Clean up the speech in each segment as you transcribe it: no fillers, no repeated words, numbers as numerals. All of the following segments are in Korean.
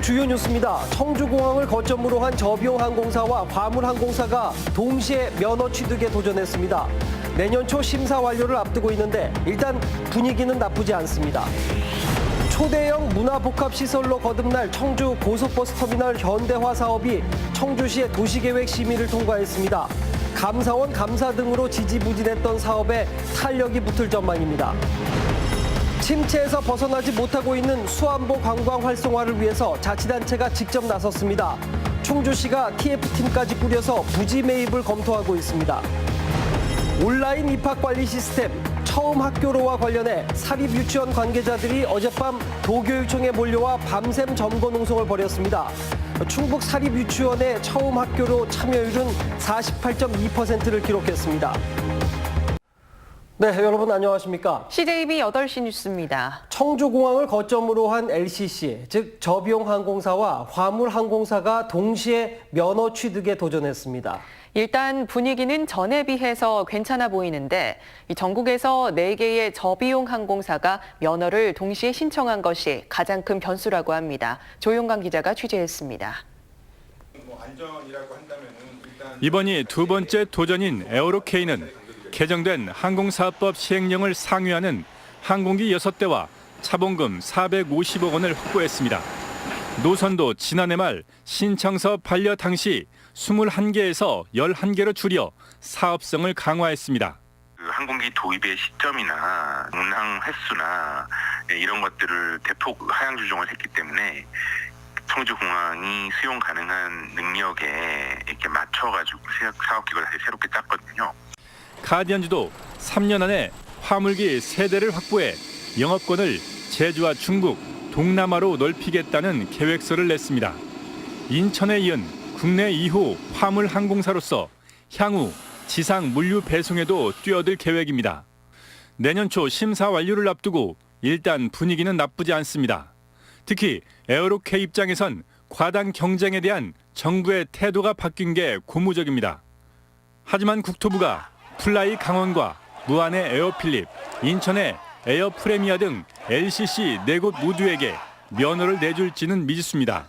주요 뉴스입니다. 청주공항을 거점으로 한 저비용 항공사와 화물 항공사가 동시에 면허 취득에 도전했습니다. 내년 초 심사 완료를 앞두고 있는데 일단 분위기는 나쁘지 않습니다. 초대형 문화복합시설로 거듭날 청주 고속버스터미널 현대화 사업이 청주시의 도시계획 심의를 통과했습니다. 감사원 감사 등으로 지지부진했던 사업에 탄력이 붙을 전망입니다. 침체에서 벗어나지 못하고 있는 수안보 관광 활성화를 위해서 자치단체가 직접 나섰습니다. 청주시가 TF팀까지 꾸려서 부지 매입을 검토하고 있습니다. 온라인 입학관리 시스템 처음 학교로와 관련해 사립유치원 관계자들이 어젯밤 도교육청에 몰려와 밤샘 점거 농성을 벌였습니다. 충북 사립유치원의 처음 학교로 참여율은 48.2%를 기록했습니다. 네, 여러분 안녕하십니까? CJB 8시 뉴스입니다. 청주공항을 거점으로 한 LCC, 즉 저비용 항공사와 화물 항공사가 동시에 면허 취득에 도전했습니다. 일단 분위기는 전에 비해서 괜찮아 보이는데 전국에서 4개의 저비용 항공사가 면허를 동시에 신청한 것이 가장 큰 변수라고 합니다. 조용강 기자가 취재했습니다. 이번이 두 번째 도전인 에어로케이는 개정된 항공사법 시행령을 상회하는 항공기 6대와 차봉금 450억 원을 확보했습니다. 노선도 지난해 말 신청서 반려 당시 21개에서 11개로 줄여 사업성을 강화했습니다. 항공기 도입의 시점이나 운항 횟수나 이런 것들을 대폭 하향 조정을 했기 때문에 청주공항이 수용 가능한 능력에 이렇게 맞춰가지고 사업 기획을 다시 새롭게 짰거든요. 가디언즈도 3년 안에 화물기 3대를 확보해 영업권을 제주와 중국, 동남아로 넓히겠다는 계획서를 냈습니다. 인천에 이은 국내 2호 화물 항공사로서 향후 지상 물류 배송에도 뛰어들 계획입니다. 내년 초 심사 완료를 앞두고 일단 분위기는 나쁘지 않습니다. 특히 에어로케이 입장에선 과당 경쟁에 대한 정부의 태도가 바뀐 게 고무적입니다. 하지만 국토부가 플라이 강원과 무안의 에어필립, 인천의 에어프레미아 등 LCC 4곳 모두에게 면허를 내줄지는 미지수입니다.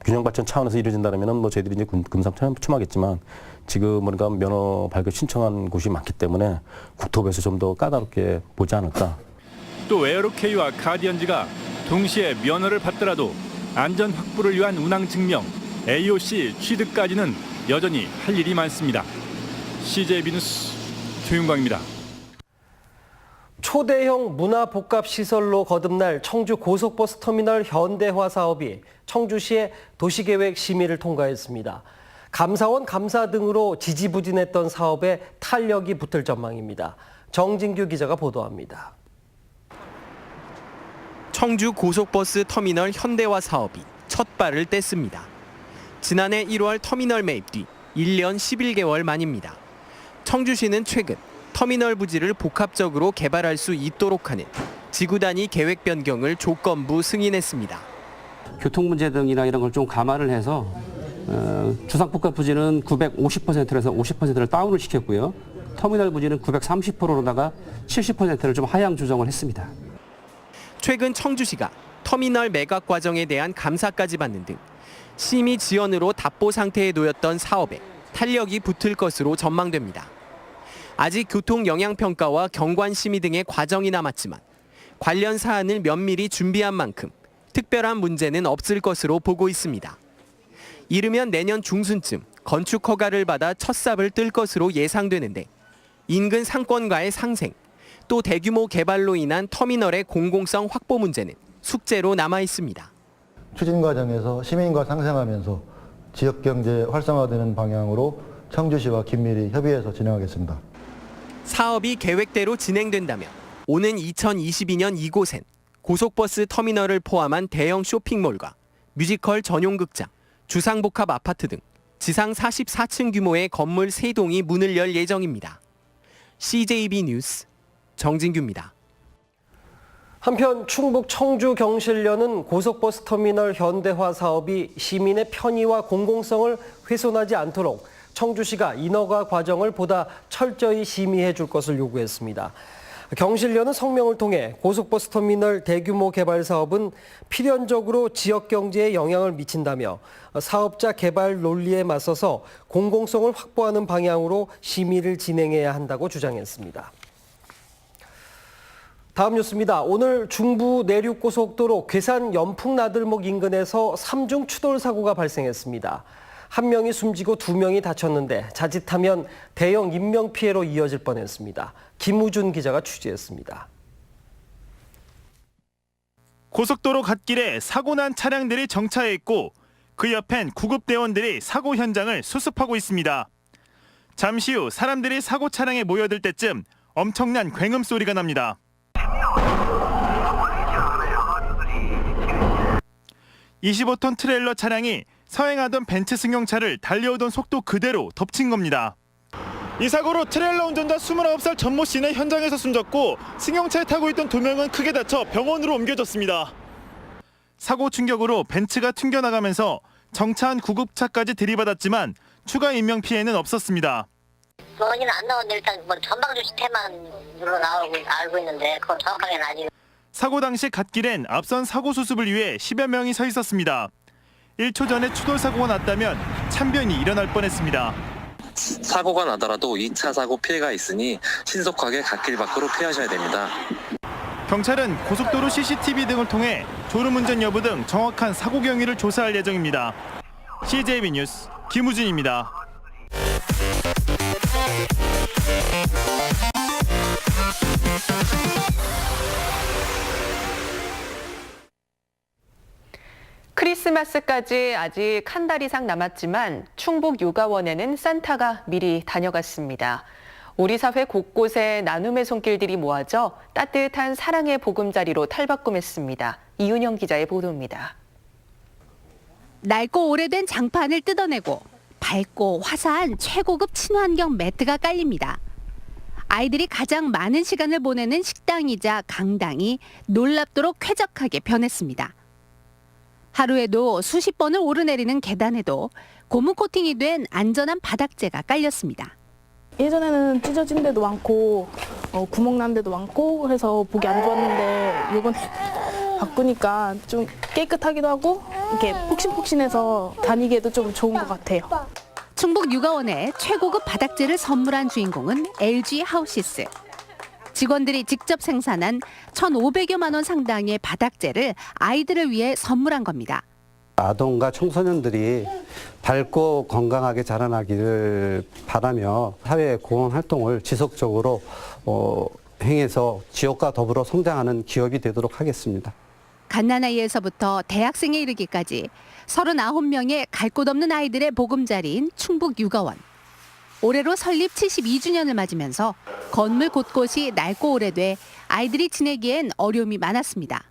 균형 발전 차원에서 이루어진다면 저희들이 이제 금상첨화겠지만 지금 뭔가 면허 발급 신청한 곳이 많기 때문에 국토부에서 좀 더 까다롭게 보지 않을까. 또 에어로케이와 가디언즈가 동시에 면허를 받더라도 안전 확보를 위한 운항 증명, AOC 취득까지는 여전히 할 일이 많습니다. CJB 뉴스 조윤광입니다. 초대형 문화복합시설로 거듭날 청주 고속버스터미널 현대화 사업이 청주시의 도시계획 심의를 통과했습니다. 감사원 감사 등으로 지지부진했던 사업에 탄력이 붙을 전망입니다. 정진규 기자가 보도합니다. 청주 고속버스 터미널 현대화 사업이 첫 발을 뗐습니다. 지난해 1월 터미널 매입 뒤 1년 11개월 만입니다. 청주시는 최근 터미널 부지를 복합적으로 개발할 수 있도록 하는 지구 단위 계획 변경을 조건부 승인했습니다. 교통 문제 등이나 이런 걸 좀 감안을 해서 주상복합 부지는 950%에서 50%를 다운을 시켰고요. 터미널 부지는 930%로다가 70%를 좀 하향 조정을 했습니다. 최근 청주시가 터미널 매각 과정에 대한 감사까지 받는 등 심의 지연으로 답보 상태에 놓였던 사업에 탄력이 붙을 것으로 전망됩니다. 아직 교통 영향 평가와 경관 심의 등의 과정이 남았지만 관련 사안을 면밀히 준비한 만큼 특별한 문제는 없을 것으로 보고 있습니다. 이르면 내년 중순쯤 건축 허가를 받아 첫 삽을 뜰 것으로 예상되는데 인근 상권가의 상생, 또 대규모 개발로 인한 터미널의 공공성 확보 문제는 숙제로 남아 있습니다. 추진 과정에서 시민과 상생하면서 지역 경제 활성화되는 방향으로 청주시와 긴밀히 협의해서 진행하겠습니다. 사업이 계획대로 진행된다면 오는 2022년 이곳엔 고속버스 터미널을 포함한 대형 쇼핑몰과 뮤지컬 전용 극장, 주상복합 아파트 등 지상 44층 규모의 건물 3동이 문을 열 예정입니다. CJB 뉴스 정진규입니다. 한편 충북 청주 경실련은 고속버스 터미널 현대화 사업이 시민의 편의와 공공성을 훼손하지 않도록 청주시가 인허가 과정을 보다 철저히 심의해 줄 것을 요구했습니다. 경실련은 성명을 통해 고속버스 터미널 대규모 개발 사업은 필연적으로 지역 경제에 영향을 미친다며 사업자 개발 논리에 맞서서 공공성을 확보하는 방향으로 심의를 진행해야 한다고 주장했습니다. 다음 뉴스입니다. 오늘 중부 내륙고속도로 괴산 연풍나들목 인근에서 3중 추돌 사고가 발생했습니다. 한 명이 숨지고 2명이 다쳤는데 자칫하면 대형 인명피해로 이어질 뻔했습니다. 김우준 기자가 취재했습니다. 고속도로 갓길에 사고 난 차량들이 정차해 있고 그 옆엔 구급대원들이 사고 현장을 수습하고 있습니다. 잠시 후 사람들이 사고 차량에 모여들 때쯤 엄청난 굉음 소리가 납니다. 25톤 트레일러 차량이 서행하던 벤츠 승용차를 달려오던 속도 그대로 덮친 겁니다. 이 사고로 트레일러 운전자 29살 전모 씨는 현장에서 숨졌고 승용차에 타고 있던 2명은 크게 다쳐 병원으로 옮겨졌습니다. 사고 충격으로 벤츠가 튕겨나가면서 정차한 구급차까지 들이받았지만 추가 인명피해는 없었습니다. 원인은 안 나왔는데 일단 전방주시 태만으로 알고 있는데 그건 정확하게는 아직. 사고 당시 갓길엔 앞선 사고 수습을 위해 10여 명이 서 있었습니다. 1초 전에 추돌 사고가 났다면 참변이 일어날 뻔했습니다. 사고가 나더라도 2차 사고 피해가 있으니 신속하게 갓길 밖으로 피하셔야 됩니다. 경찰은 고속도로 CCTV 등을 통해 졸음운전 여부 등 정확한 사고 경위를 조사할 예정입니다. CJB 뉴스 김우진입니다. 크리스마스까지 아직 한 달 이상 남았지만 충북 육아원에는 산타가 미리 다녀갔습니다. 우리 사회 곳곳에 나눔의 손길들이 모아져 따뜻한 사랑의 보금자리로 탈바꿈했습니다. 이윤영 기자의 보도입니다. 낡고 오래된 장판을 뜯어내고 밝고 화사한 최고급 친환경 매트가 깔립니다. 아이들이 가장 많은 시간을 보내는 식당이자 강당이 놀랍도록 쾌적하게 변했습니다. 하루에도 수십 번을 오르내리는 계단에도 고무 코팅이 된 안전한 바닥재가 깔렸습니다. 예전에는 찢어진 데도 많고 구멍 난 데도 많고 그래서 보기 안 좋았는데 이번 바꾸니까 좀 깨끗하기도 하고 이렇게 폭신폭신해서 다니기에도 좀 좋은 것 같아요. 충북 육아원에 최고급 바닥재를 선물한 주인공은 LG 하우시스. 직원들이 직접 생산한 1,500여만 원 상당의 바닥재를 아이들을 위해 선물한 겁니다. 아동과 청소년들이 밝고 건강하게 자라나기를 바라며 사회 공헌 활동을 지속적으로 행해서 지역과 더불어 성장하는 기업이 되도록 하겠습니다. 갓난아이에서부터 대학생에 이르기까지 39명의 갈 곳 없는 아이들의 보금자리인 충북 육아원. 올해로 설립 72주년을 맞으면서 건물 곳곳이 낡고 오래돼 아이들이 지내기엔 어려움이 많았습니다.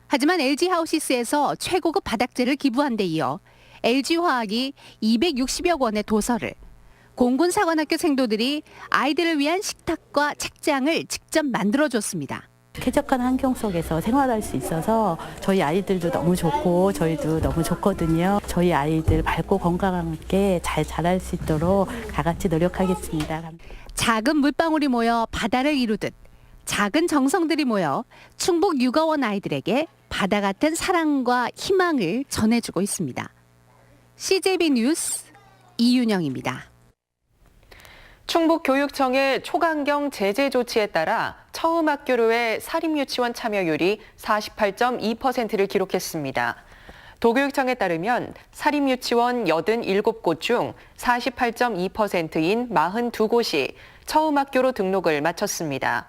하지만 LG 하우시스에서 최고급 바닥재를 기부한 데 이어 LG화학이 260여 권의 도서를, 공군사관학교 생도들이 아이들을 위한 식탁과 책장을 직접 만들어줬습니다. 쾌적한 환경 속에서 생활할 수 있어서 저희 아이들도 너무 좋고 저희도 너무 좋거든요. 저희 아이들 밝고 건강하게 잘 자랄 수 있도록 다 같이 노력하겠습니다. 작은 물방울이 모여 바다를 이루듯 작은 정성들이 모여 충북 육아원 아이들에게 바다 같은 사랑과 희망을 전해주고 있습니다. CJB 뉴스 이윤영입니다. 충북교육청의 초강경 제재 조치에 따라 처음 학교로의 사립유치원 참여율이 48.2%를 기록했습니다. 도교육청에 따르면 사립유치원 87곳 중 48.2%인 42곳이 처음 학교로 등록을 마쳤습니다.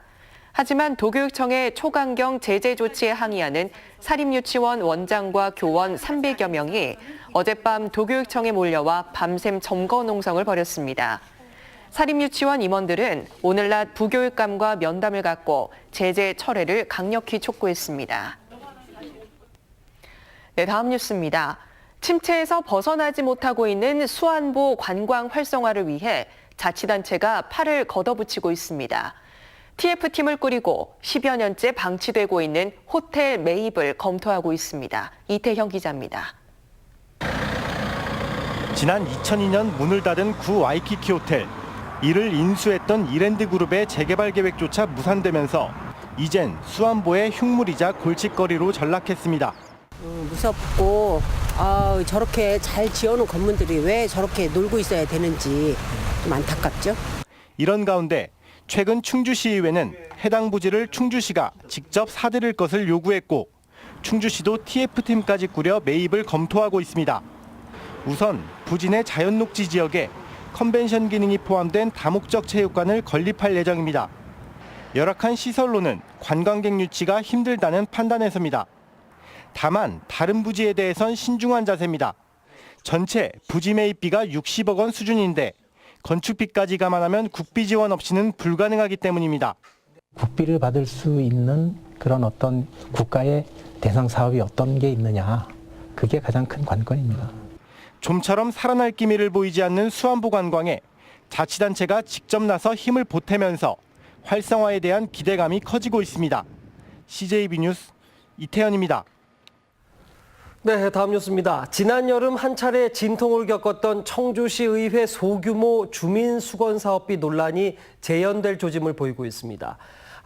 하지만 도교육청의 초강경 제재 조치에 항의하는 사립유치원 원장과 교원 300여 명이 어젯밤 도교육청에 몰려와 밤샘 점거 농성을 벌였습니다. 사립유치원 임원들은 오늘 낮 부교육감과 면담을 갖고 제재 철회를 강력히 촉구했습니다. 네, 다음 뉴스입니다. 침체에서 벗어나지 못하고 있는 수안보 관광 활성화를 위해 자치단체가 팔을 걷어붙이고 있습니다. TF팀을 꾸리고 10여 년째 방치되고 있는 호텔 매입을 검토하고 있습니다. 이태형 기자입니다. 지난 2002년 문을 닫은 구 와이키키 호텔. 이를 인수했던 이랜드그룹의 재개발 계획조차 무산되면서 이젠 수안보의 흉물이자 골칫거리로 전락했습니다. 무섭고 저렇게 잘 지어놓은 건물들이 왜 저렇게 놀고 있어야 되는지 좀 안타깝죠. 이런 가운데 최근 충주시의회는 해당 부지를 충주시가 직접 사들일 것을 요구했고 충주시도 TF팀까지 꾸려 매입을 검토하고 있습니다. 우선 부지 내 자연녹지 지역에 컨벤션 기능이 포함된 다목적 체육관을 건립할 예정입니다. 열악한 시설로는 관광객 유치가 힘들다는 판단에서입니다. 다만 다른 부지에 대해선 신중한 자세입니다. 전체 부지 매입비가 60억 원 수준인데 건축비까지 감안하면 국비 지원 없이는 불가능하기 때문입니다. 국비를 받을 수 있는 그런 어떤 국가의 대상 사업이 어떤 게 있느냐, 그게 가장 큰 관건입니다. 좀처럼 살아날 기미를 보이지 않는 수안보 관광에 자치단체가 직접 나서 힘을 보태면서 활성화에 대한 기대감이 커지고 있습니다. CJB 뉴스 이태현입니다. 네, 다음 뉴스입니다. 지난 여름 한 차례 진통을 겪었던 청주시 의회 소규모 주민수건사업비 논란이 재연될 조짐을 보이고 있습니다.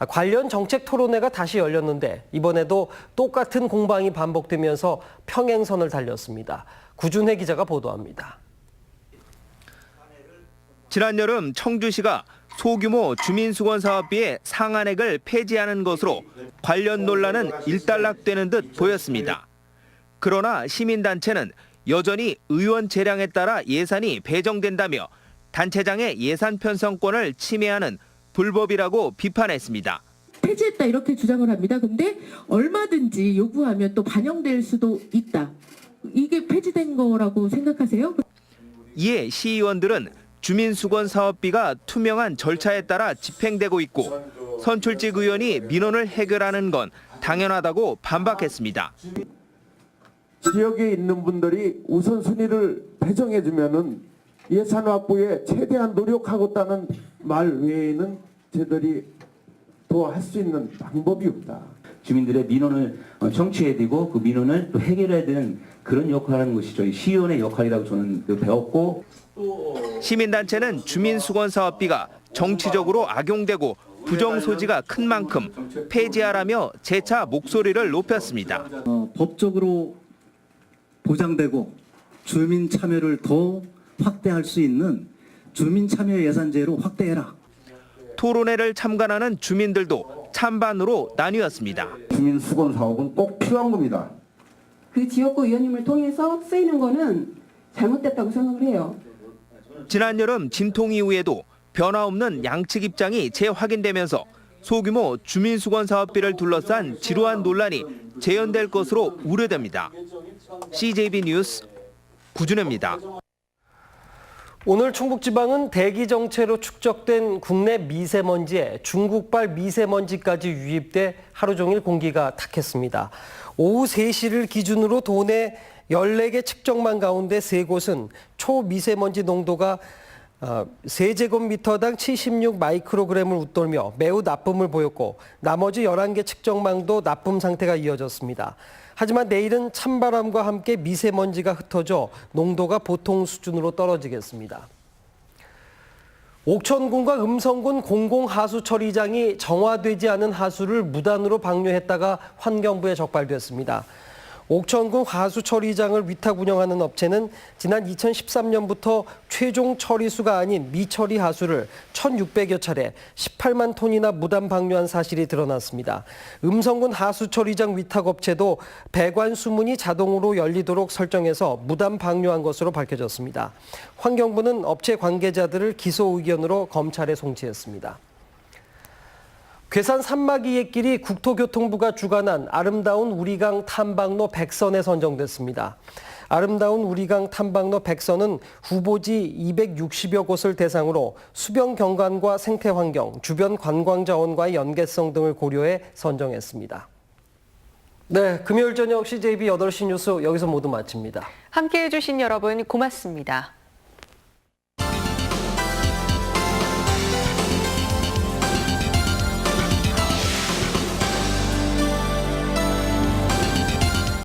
관련 정책 토론회가 다시 열렸는데 이번에도 똑같은 공방이 반복되면서 평행선을 달렸습니다. 구준혜 기자가 보도합니다. 지난 여름 청주시가 소규모 주민수건사업비의 상한액을 폐지하는 것으로 관련 논란은 일단락되는 듯 보였습니다. 그러나 시민단체는 여전히 의원 재량에 따라 예산이 배정된다며 단체장의 예산 편성권을 침해하는 불법이라고 비판했습니다. 폐지했다 이렇게 주장을 합니다. 근데 얼마든지 요구하면 또 반영될 수도 있다. 이게 폐지된 거라고 생각하세요? 이에 시의원들은 주민수건 사업비가 투명한 절차에 따라 집행되고 있고 선출직 의원이 민원을 해결하는 건 당연하다고 반박했습니다. 지역에 있는 분들이 우선순위를 배정해주면은 예산 확보에 최대한 노력하겠다는 말 외에는 저희들이 더 할 수 있는 방법이 없다. 주민들의 민원을 청취해드리고 그 민원을 또 해결해야 되는 그런 역할을 하는 것이 저희 시의원의 역할이라고 저는 배웠고, 시민단체는 주민수건사업비가 정치적으로 악용되고 부정 소지가 큰 만큼 폐지하라며 재차 목소리를 높였습니다. 법적으로 보장되고 주민 참여를 더 확대할 수 있는 주민 참여 예산제로 확대해라. 토론회를 참관하는 주민들도 찬반으로 나뉘었습니다. 주민 수건 사업은 꼭 필요한 겁니다. 그 지역구 의원님을 통해서 쓰이는 거는 잘못됐다고 생각을 해요. 지난 여름 진통 이후에도 변화 없는 양측 입장이 재확인되면서 소규모 주민수건 사업비를 둘러싼 지루한 논란이 재연될 것으로 우려됩니다. CJB 뉴스 구준혜입니다. 오늘 충북지방은 대기 정체로 축적된 국내 미세먼지에 중국발 미세먼지까지 유입돼 하루 종일 공기가 탁했습니다. 오후 3시를 기준으로 도내 14개 측정망 가운데 3곳은 초미세먼지 농도가 세제곱미터당 76 마이크로그램을 웃돌며 매우 나쁨을 보였고 나머지 11개 측정망도 나쁨 상태가 이어졌습니다. 하지만 내일은 찬바람과 함께 미세먼지가 흩어져 농도가 보통 수준으로 떨어지겠습니다. 옥천군과 음성군 공공하수처리장이 정화되지 않은 하수를 무단으로 방류했다가 환경부에 적발됐습니다. 옥천군 하수처리장을 위탁 운영하는 업체는 지난 2013년부터 최종 처리수가 아닌 미처리 하수를 1,600여 차례 18만 톤이나 무단 방류한 사실이 드러났습니다. 음성군 하수처리장 위탁업체도 배관 수문이 자동으로 열리도록 설정해서 무단 방류한 것으로 밝혀졌습니다. 환경부는 업체 관계자들을 기소 의견으로 검찰에 송치했습니다. 괴산 산마기의길이 국토교통부가 주관한 아름다운 우리강 탐방로 100선에 선정됐습니다. 아름다운 우리강 탐방로 100선은 후보지 260여 곳을 대상으로 수변 경관과 생태환경, 주변 관광자원과의 연계성 등을 고려해 선정했습니다. 네, 금요일 저녁 CJB 8시 뉴스 여기서 모두 마칩니다. 함께해 주신 여러분 고맙습니다.